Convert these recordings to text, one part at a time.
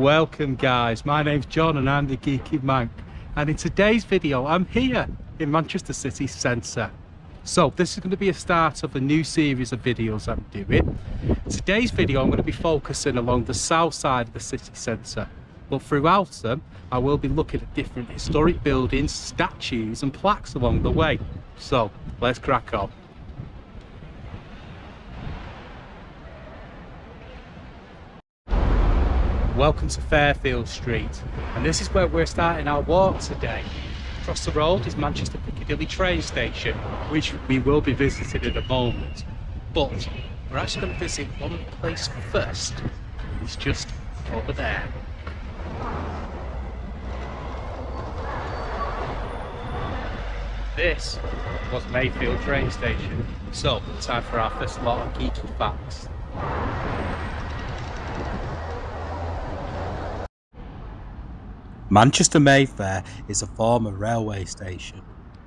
Welcome guys, my name's John and I'm the Geeky Mank, and in today's video I'm here in Manchester city centre. So this is going to be a start of a new series of videos I'm doing. Today's video I'm going to be focusing along the south side of the city centre, but throughout them I will be looking at different historic buildings, statues and plaques along the way. So let's crack on. Welcome to Fairfield Street, and this is where we're starting our walk today. Across the road is Manchester Piccadilly train station, which we will be visiting in a moment. But we're actually going to visit one place first. It's just over there. This was Mayfield train station. So, time for our first lot of geeky facts. Manchester Mayfair is a former railway station.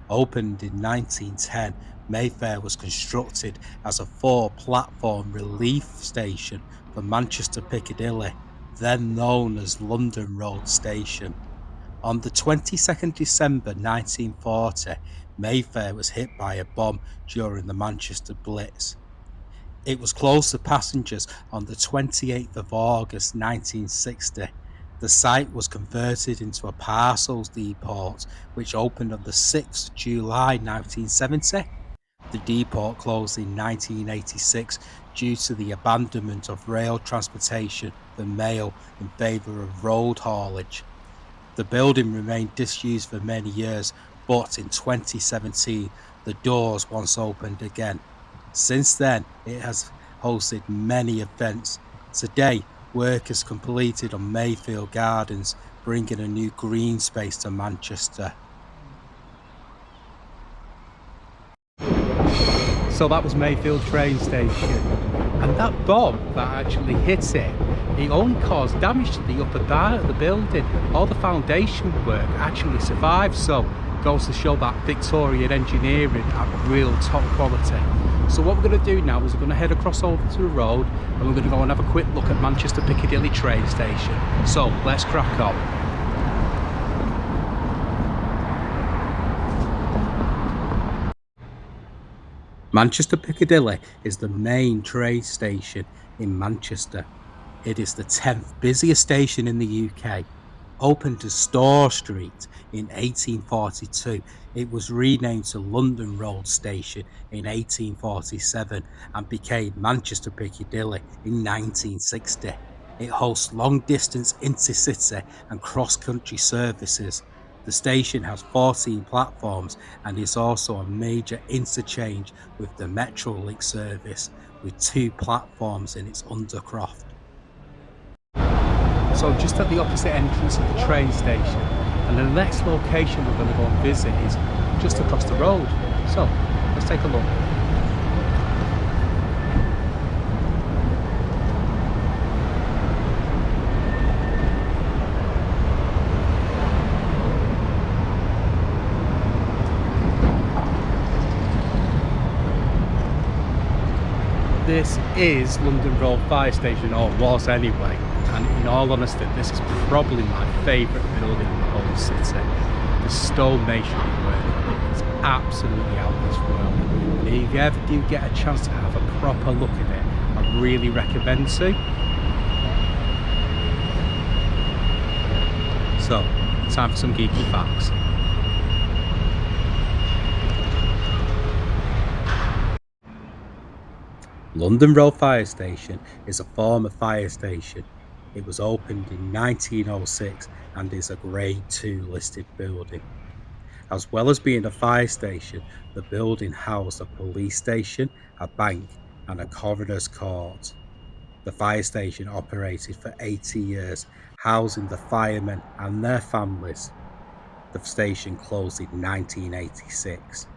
Opened in 1910, Mayfair was constructed as a 4-platform relief station for Manchester Piccadilly, then known as London Road Station. On the 22nd December 1940, Mayfair was hit by a bomb during the Manchester Blitz. It was closed to passengers on the 28th of August 1960. The site was converted into a parcels depot, which opened on the 6th of July 1970. The depot closed in 1986 due to the abandonment of rail transportation for mail in favour of road haulage. The building remained disused for many years, but in 2017 the doors once opened again. Since then it has hosted many events. Today, work is completed on Mayfield Gardens, bringing a new green space to Manchester. So that was Mayfield train station, and that bomb that actually hit it, it only caused damage to the upper part of the building. All the foundation work actually survived, so it goes to show that Victorian engineering at real top quality. So what we're going to do now is we're going to head across over to the road and we're going to go and have a quick look at Manchester Piccadilly train station. So let's crack on. Manchester Piccadilly is the main train station in Manchester. It is the 10th busiest station in the UK. Opened as Store Street in 1842, it was renamed to London Road Station in 1847 and became Manchester Piccadilly in 1960. It hosts long-distance intercity and cross-country services. The station has 14 platforms and is also a major interchange with the Metrolink service, with 2 platforms in its undercroft. So just at the opposite entrance of the train station, and the next location we're going to go and visit is just across the road. So let's take a look. This is London Road Fire Station, or was anyway, and in all honesty this is probably my favourite building in the whole city. The stone masonry work is absolutely out of this world, and if you ever do get a chance to have a proper look at it, I really recommend to. So, time for some geeky facts. London Road Fire Station is a former fire station. It was opened in 1906 and is a Grade 2 listed building. As well as being a fire station, the building housed a police station, a bank and a coroner's court. The fire station operated for 80 years, housing the firemen and their families. The station closed in 1986.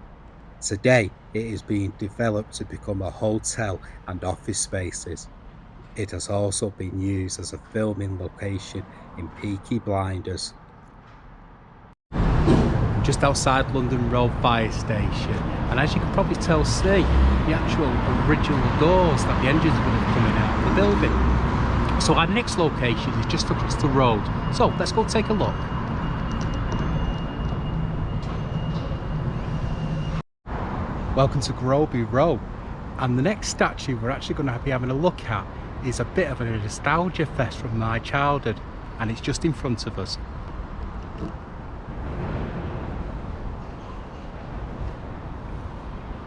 Today, it is being developed to become a hotel and office spaces. It has also been used as a filming location in Peaky Blinders. Just outside London Road Fire Station, and as you can probably see, the actual original doors that the engines would have coming out of the building. So our next location is just across the road. So let's go take a look. Welcome to Groby Row. And the next statue we're actually going to be having a look at is a bit of a nostalgia fest from my childhood. And it's just in front of us.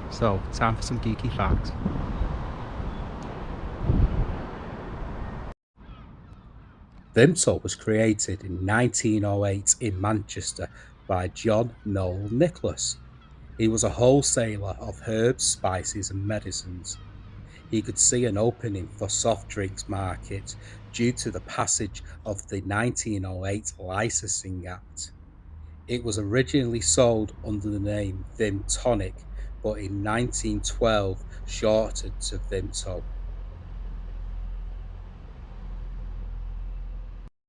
So, time for some geeky facts. Vimto was created in 1908 in Manchester by John Noel Nicholas. He was a wholesaler of herbs, spices and medicines. He could see an opening for soft drinks market due to the passage of the 1908 Licensing Act. It was originally sold under the name Vim Tonic, but in 1912 shortened to Vimto.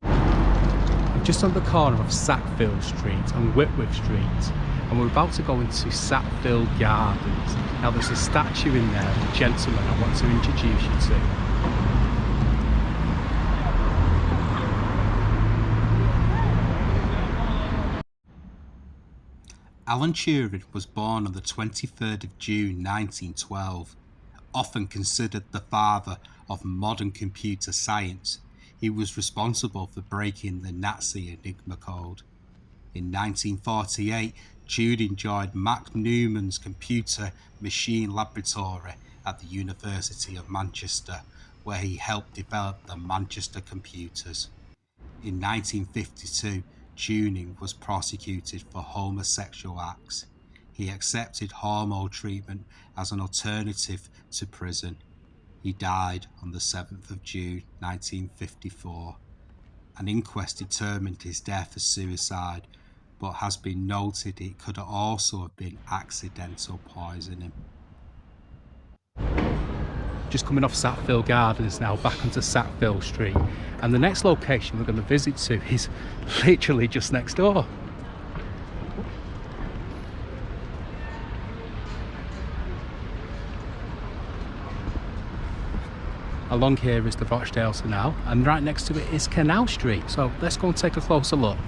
I'm just on the corner of Sackville Street and Whitworth Street, and we're about to go into Sackville Gardens. Now there's a statue in there of a gentleman I want to introduce you to. Alan Turing was born on the 23rd of June 1912. Often considered the father of modern computer science, he was responsible for breaking the Nazi Enigma code. In 1948, Turing joined Max Newman's computer machine laboratory at the University of Manchester, where he helped develop the Manchester computers. In 1952, Turing was prosecuted for homosexual acts. He accepted hormone treatment as an alternative to prison. He died on the 7th of June 1954. An inquest determined his death as suicide, but has been noted it could also have been accidental poisoning. Just coming off Sackville Gardens now, back onto Sackville Street, and the next location we're going to visit to is literally just next door. Along here is the Rochdale Canal, and right next to it is Canal Street, so let's go and take a closer look.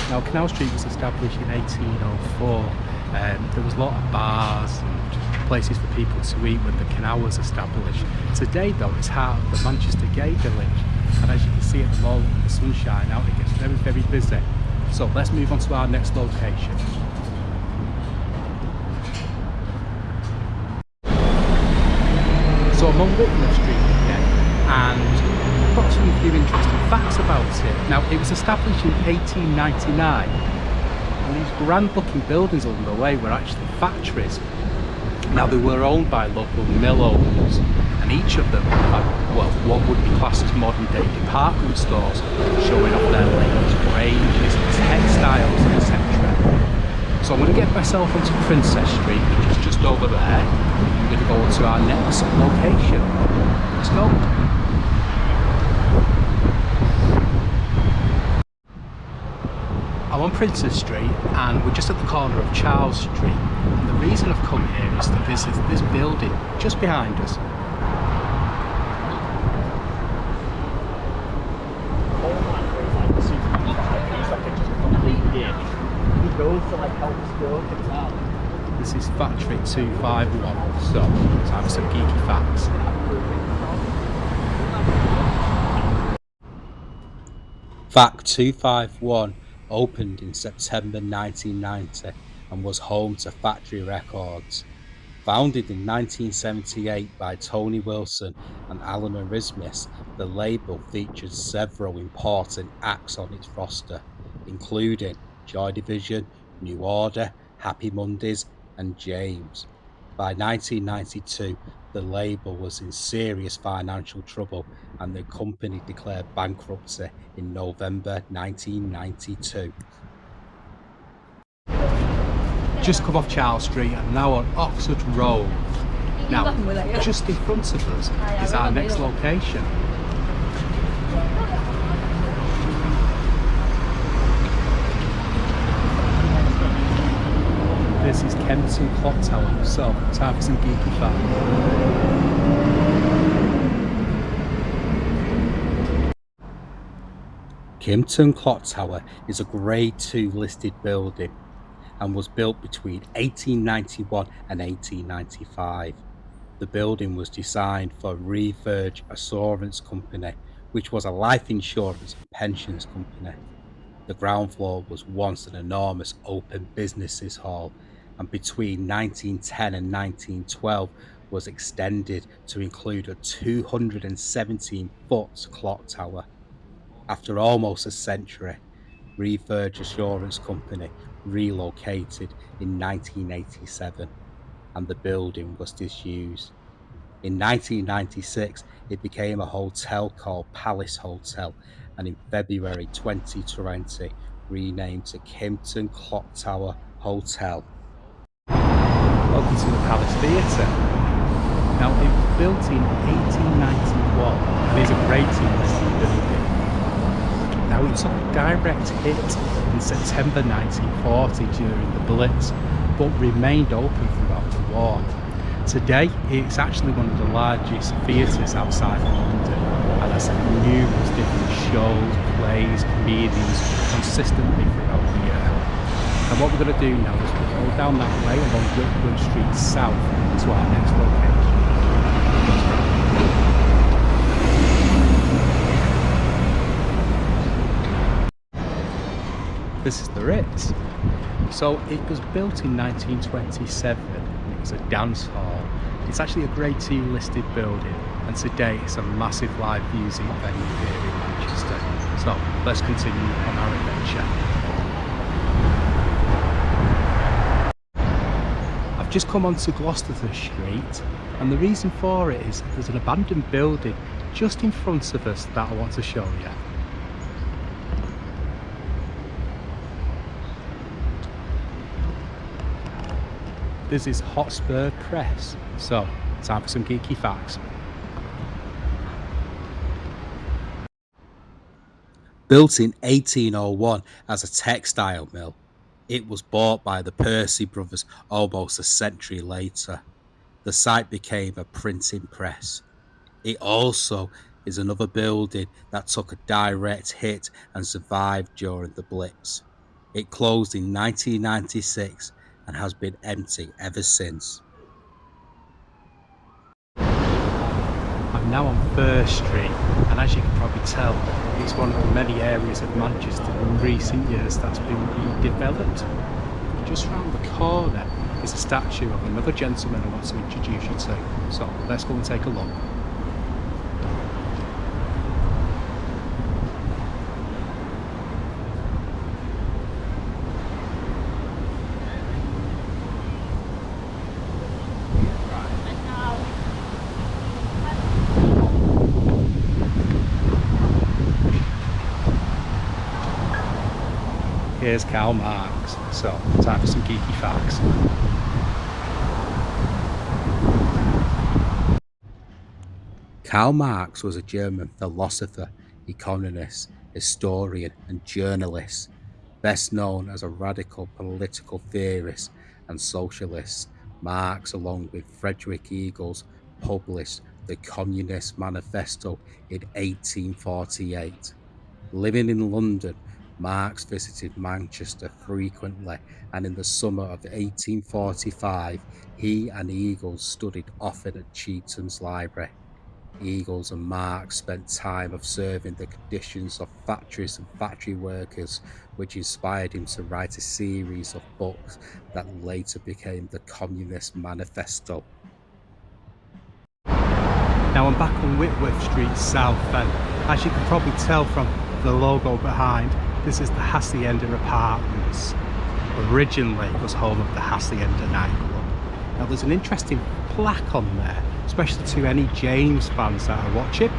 Now, Canal Street was established in 1804. There was a lot of bars and places for people to eat when the canal was established. Today, though, it's part of the Manchester Gay Village, and as you can see at the moment with the sunshine out, it gets very, very busy. So let's move on to our next location. So I'm on Whitworth Street again, and I've got some few interesting facts about it. Now, it was established in 1899, and these grand looking buildings along the way were actually factories. Now, they were owned by local mill owners, and each of them had, well, what would be classed as modern day department stores, showing off their latest ranges, textiles, etc. So I'm going to get myself onto Princess Street, which is just over there. I'm going to go to our next location. Let's go. I'm on Princess Street, and we're just at the corner of Charles Street. And the reason I've come here is to visit this building just behind us. This is Factory 251, so time for some geeky facts. Fact 251 opened in September 1990 and was home to Factory Records. Founded in 1978 by Tony Wilson and Alan Turing, the label featured several important acts on its roster, including Joy Division, New Order, Happy Mondays and James. By 1992, the label was in serious financial trouble and the company declared bankruptcy in November 1992. Just come off Charles Street and now on Oxford Road. Now, just in front of us is our next location. This is Kempton Clock Tower, so time for some geeky facts. Kimpton Clock Tower is a Grade 2 listed building and was built between 1891 and 1895. The building was designed for Ritz Assurance Company, which was a life insurance and pensions company. The ground floor was once an enormous open businesses hall, and between 1910 and 1912 was extended to include a 217-foot clock tower. After almost a century, Ritz Assurance Company relocated in 1987 and the building was disused. In 1996, it became a hotel called Palace Hotel and in February 2020 renamed to Kempton Clock Tower Hotel. Welcome to the Palace Theatre. Now, it was built in 1891 and is a Grade 2 listed building. Now, it took a direct hit in September 1940 during the Blitz, but remained open throughout the war. Today, it's actually one of the largest theatres outside of London and has numerous different shows, plays, comedians consistently throughout the year. And what we're going to do now is we'll go down that way along Whitworth Street south to our next location. This is the Ritz. So it was built in 1927 and it was a dance hall. It's actually a Grade 2 listed building and today it's a massive live music venue here in Manchester. So let's continue on our adventure. I've just come onto Gloucester Street and the reason for it is there's an abandoned building just in front of us that I want to show you. This is Hotspur Press. So, time for some geeky facts. Built in 1801 as a textile mill, it was bought by the Percy brothers almost a century later. The site became a printing press. It also is another building that took a direct hit and survived during the Blitz. It closed in 1996 and has been empty ever since. I'm now on First Street and as you can probably tell it's one of the many areas of Manchester in recent years that's been redeveloped. Just round the corner is a statue of another gentleman I want to introduce you to, so let's go and take a look. Here's Karl Marx, so time for some geeky facts. Karl Marx was a German philosopher, economist, historian and journalist, best known as a radical political theorist and socialist. Marx, along with Friedrich Engels, published the Communist Manifesto in 1848. Living in London, Marx visited Manchester frequently, and in the summer of 1845, he and Engels studied often at Cheetham's Library. Engels and Marx spent time observing the conditions of factories and factory workers, which inspired him to write a series of books that later became the Communist Manifesto. Now I'm back on Whitworth Street South and as you can probably tell from the logo behind, this is the Hacienda Apartments. Originally it was home of the Hacienda nightclub. Now there's an interesting plaque on there, especially to any James fans that are watching.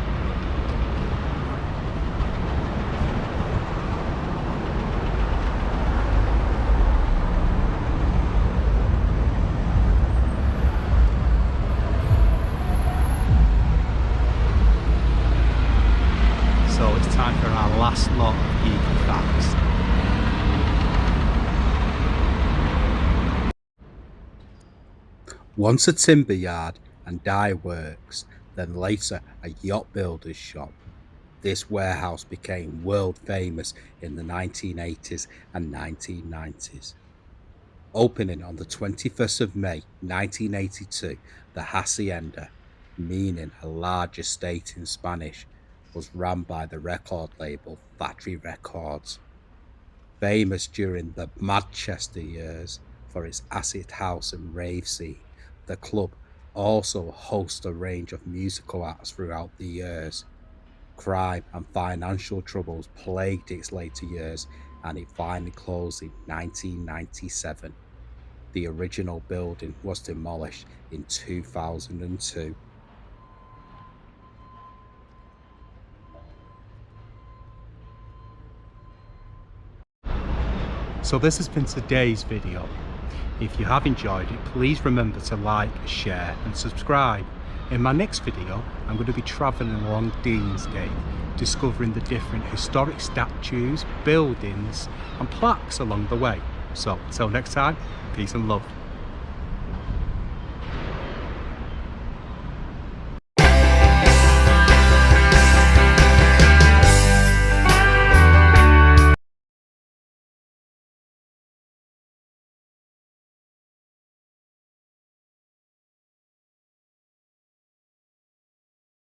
So it's time for our last lot of geeky facts. Once a timber yard and dye works, then later a yacht builder's shop. This warehouse became world famous in the 1980s and 1990s. Opening on the 21st of May 1982, the Hacienda, meaning a large estate in Spanish, was run by the record label Factory Records. Famous during the Manchester years for its acid house and rave scene, the club also hosts a range of musical acts throughout the years. Crime and financial troubles plagued its later years, and it finally closed in 1997. The original building was demolished in 2002. So this has been today's video. If you have enjoyed it, please remember to like, share and subscribe. In my next video, I'm going to be travelling along Deansgate, discovering the different historic statues, buildings and plaques along the way. So until next time, peace and love.